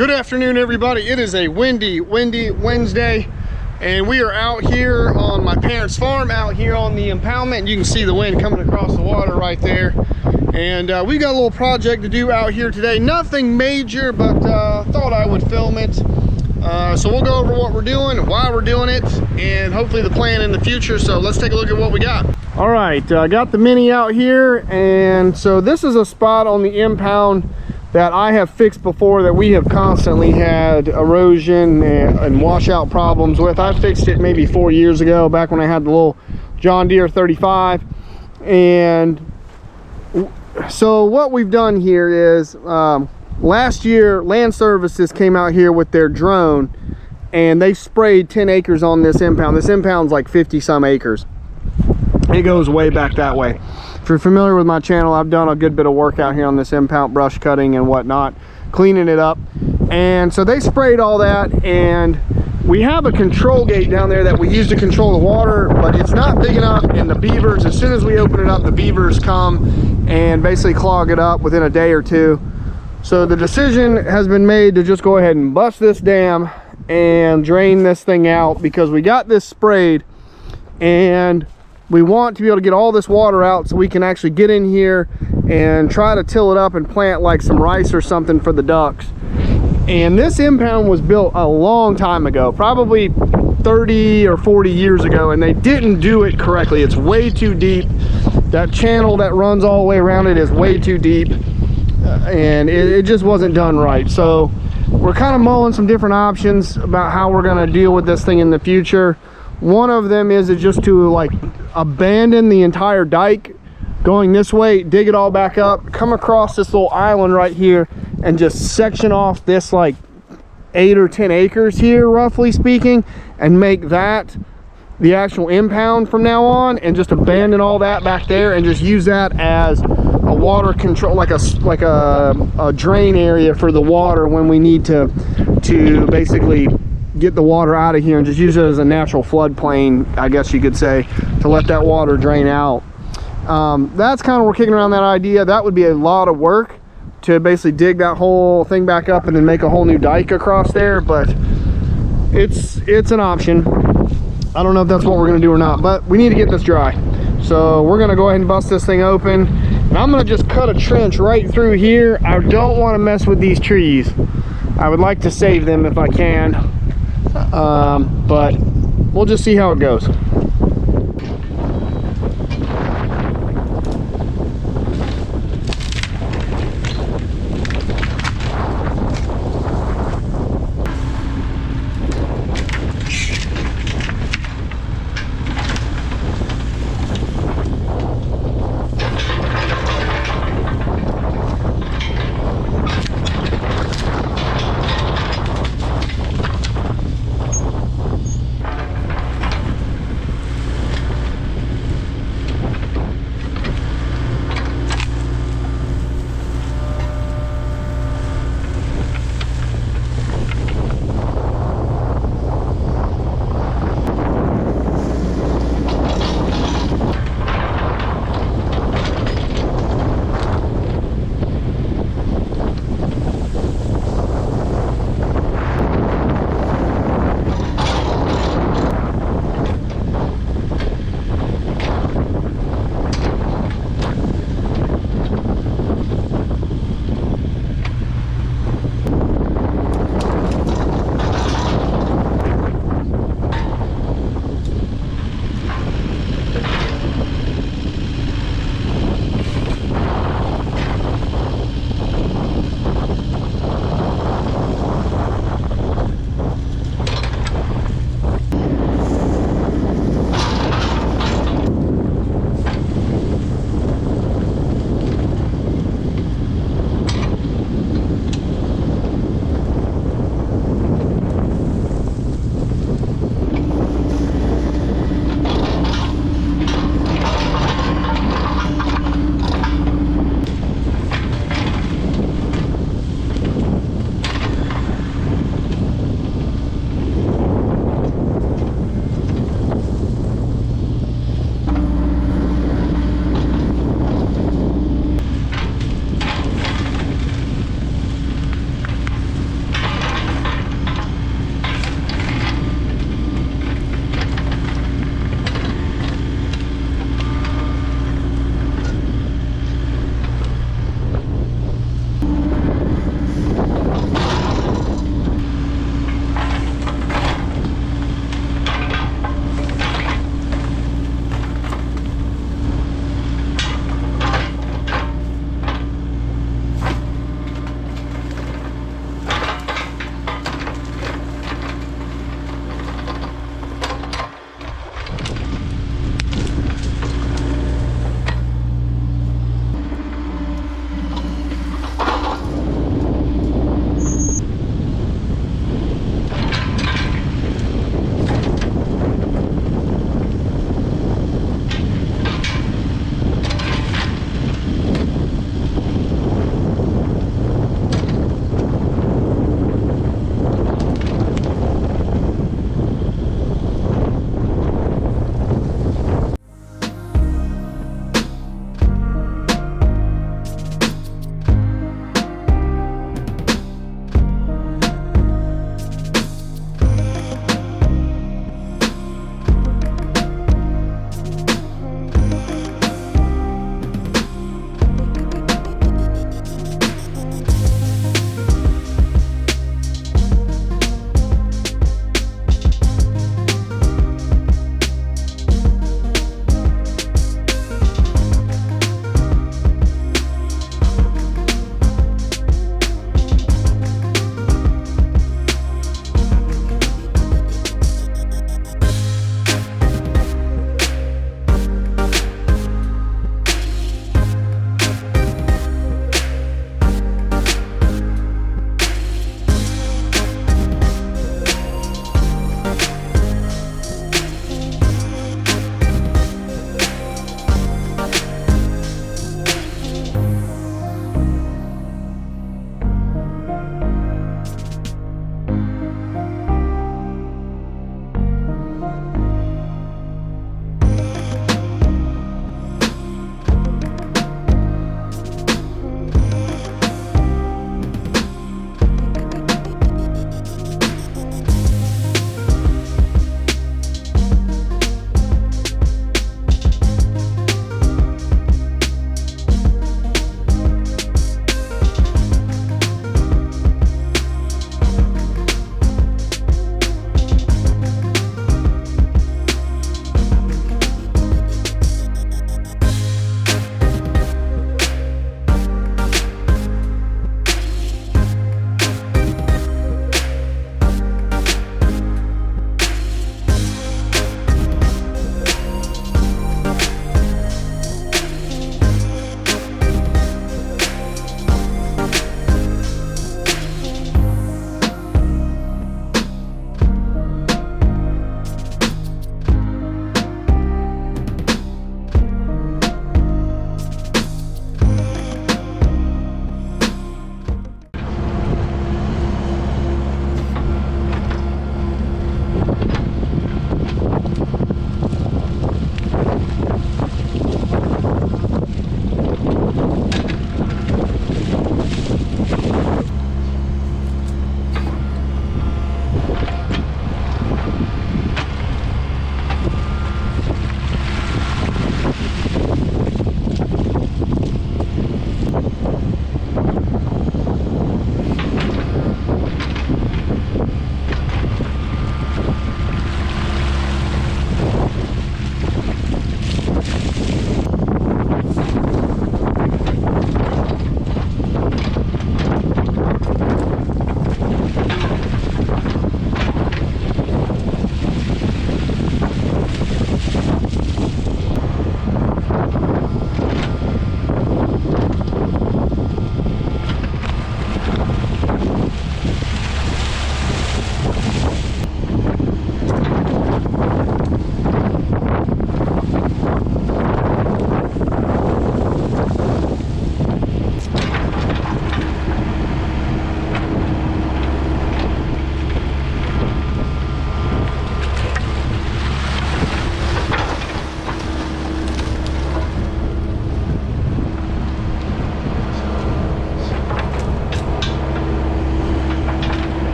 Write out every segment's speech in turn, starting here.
Good afternoon, everybody. It is a windy Wednesday, and we are out here on my parents' farm out here on the impoundment. You can see the wind coming across the water right there. And we got a little project to do out here today. Nothing major, but thought I would film it. So we'll go over what we're doing, why we're doing it, and hopefully the plan in the future. So let's take a look at what we got. All right, I got the Mini out here, and so this is a spot on the impound that I have fixed before that we have constantly had erosion and washout problems with. I fixed it maybe 4 years ago, back when I had the little John Deere 35. And so what we've done here is, last year Land Services came out here with their drone and they sprayed 10 acres on this impound. This impound's like 50 some acres. It goes way back that way. If you're familiar with my channel, I've done a good bit of work out here on this impound, brush cutting and whatnot, cleaning it up. And so they sprayed all that, and we have a control gate down there that we use to control the water, but it's not big enough, and the beavers, as soon as we open it up, the beavers come and basically clog it up within a day or two. So the decision has been made to just go ahead and bust this dam and drain this thing out, because we got this sprayed and we want to be able to get all this water out so we can actually get in here and try to till it up and plant like some rice or something for the ducks. And this impound was built a long time ago, probably 30 or 40 years ago, and they didn't do it correctly. It's way too deep. That channel that runs all the way around it is way too deep, and it just wasn't done right. So we're kind of mulling some different options about how we're going to deal with this thing in the future. One of them is just to like abandon the entire dike going this way, dig it all back up, come across this little island right here, and just section off this like 8 or 10 acres here, roughly speaking, and make that the actual impound from now on, and just abandon all that back there and just use that as a water control, like a drain area for the water when we need to basically get the water out of here, and just use it as a natural floodplain, I guess you could say, to let that water drain out. That's kind of, we're kicking around that idea. That would be a lot of work to basically dig that whole thing back up and then make a whole new dike across there, but it's an option. I don't know if that's what we're going to do or not, but we need to get this dry. So we're going to go ahead and bust this thing open, and I'm going to just cut a trench right through here. I don't want to mess with these trees. I would like to save them if I can, but we'll just see how it goes.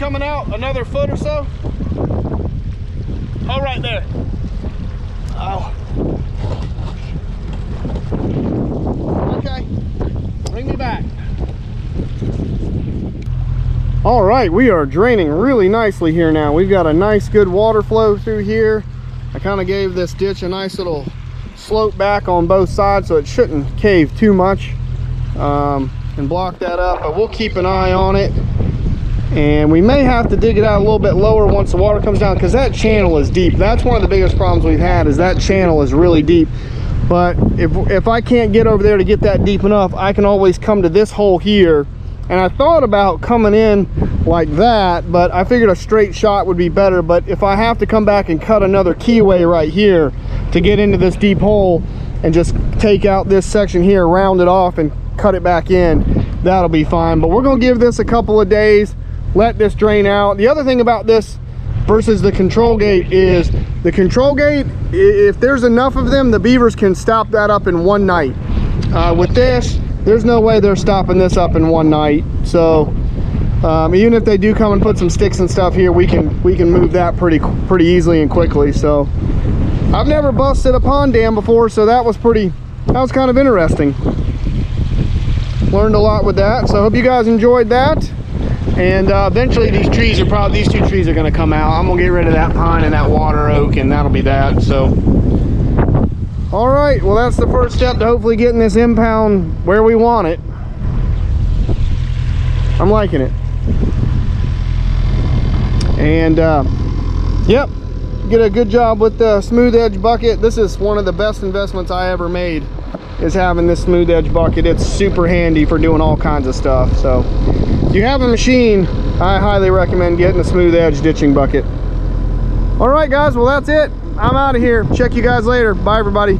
coming out another foot or so. Oh, right there. Oh. Okay, bring me back. All right, we are draining really nicely here now. We've got a nice good water flow through here. I kind of gave this ditch a nice little slope back on both sides so it shouldn't cave too much and block that up, but we'll keep an eye on it. And we may have to dig it out a little bit lower once the water comes down, because that channel is deep. That's one of the biggest problems we've had, is that channel is really deep. But if I can't get over there to get that deep enough, I can always come to this hole here. And I thought about coming in like that, but I figured a straight shot would be better. But if I have to come back and cut another keyway right here to get into this deep hole and just take out this section here, round it off and cut it back in, that'll be fine. But we're gonna give this a couple of days, let this drain out. The other thing about this versus the control gate is the control gate, if there's enough of them, the beavers can stop that up in one night. With this, there's no way they're stopping this up in one night. So even if they do come and put some sticks and stuff here, we can move that pretty easily and quickly. So I've never busted a pond dam before, so that was kind of interesting. Learned a lot with that. So I hope you guys enjoyed that. And eventually these two trees are going to come out. I'm going to get rid of that pine and that water oak, and that'll be that. So all right, well, that's the first step to hopefully getting this impound where we want it. I'm liking it. And yep, get a good job with the smooth edge bucket. This is one of the best investments I ever made, is having this smooth edge bucket. It's super handy for doing all kinds of stuff. So if you have a machine, I highly recommend getting a smooth edge ditching bucket. All right, guys, well, that's it. I'm out of here. Check you guys later. Bye, everybody.